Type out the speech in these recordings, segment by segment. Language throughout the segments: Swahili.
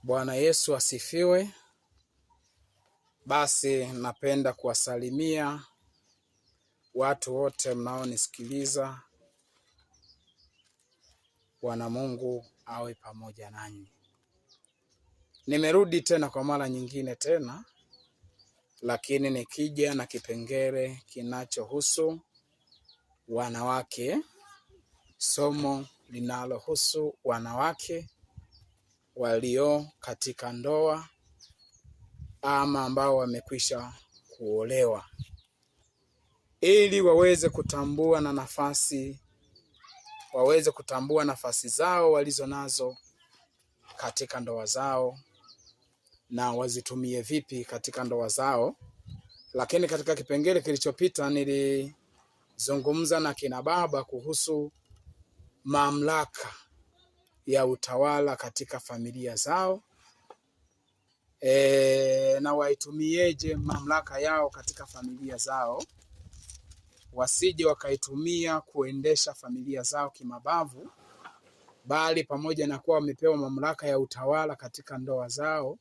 Bwana Yesu asifiwe. Basi napenda kuwasalimia watu wote mnaonisikiliza. Bwana Mungu awe pamoja nanyi. Nimerudi tena kwa mara nyingine tena, lakini nikija na kipengele kinachohusu wanawake, somo linalohusu wanawake walio katika ndoa ama ambao wamekwisha kuolewa, ili waweze kutambua nafasi zao walizo nazo katika ndoa zao na wazitumie vipi katika ndoa zao. Lakini katika kipengele kilichopita nilizungumza na kina baba kuhusu mamlaka ya utawala katika familia zao, na waitumieje mamlaka yao katika familia zao, wasije wakaitumia kuendesha familia zao kimabavu, bali pamoja na kuwa wamepewa mamlaka ya utawala katika ndoa zao,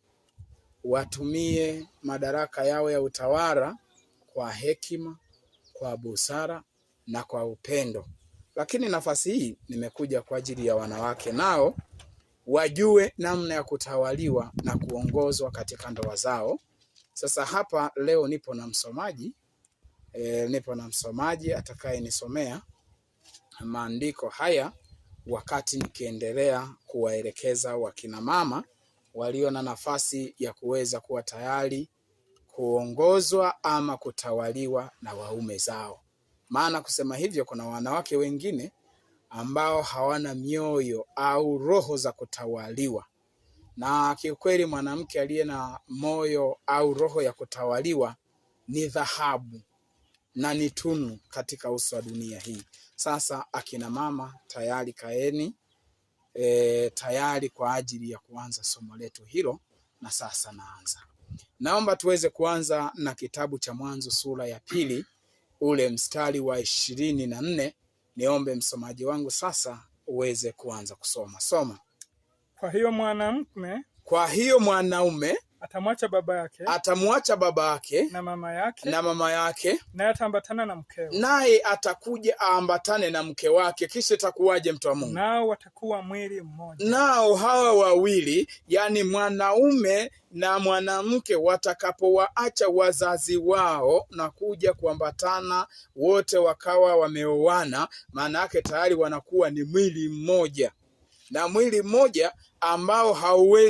watumie madaraka yao ya utawala kwa hekima, kwa busara na kwa upendo. Lakini nafasi hii nimekuja kwa ajili ya wanawake, nao wajue namna ya kutawaliwa na kuongozwa katika ndoa zao. Sasa hapa leo nipo na msomaji atakayenisomea maandiko haya, wakati nikiendelea kuwaelekeza wakina mama walio na nafasi ya kuweza kuwa tayari kuongozwa ama kutawaliwa na waume zao. Maana kusema hivyo, kuna wanawake wengine ambao hawana mioyo au roho za kutawaliwa. Na kiukweli mwanamke aliye na moyo au roho ya kutawaliwa ni dhahabu na ni tunu katika uso wa dunia hii. Sasa akina mama tayari kaeni, tayari kwa ajili ya kuanza somo letu hilo. Na sasa naanza. Naomba tuweze kuanza na kitabu cha Mwanzo sura ya 2, ule mstari wa 24. Niombe msomaji wangu sasa uweze kuanza kusoma. Soma. Kwa hiyo mwanaume atamwacha baba yake na mama yake, naye ataambatana na mkewe, naye atakuja aambatane na mke wake. Kisha itakuwaje, mtu wa Mungu? Nao watakuwa mwili mmoja. Nao hawa wawili, yani mwanaume na mwanamke, watakapowaacha wazazi wao na kuja kuambatana, wote wakawa wameoana, maana yake tayari wanakuwa ni mwili mmoja, na mwili mmoja ambao hauwezi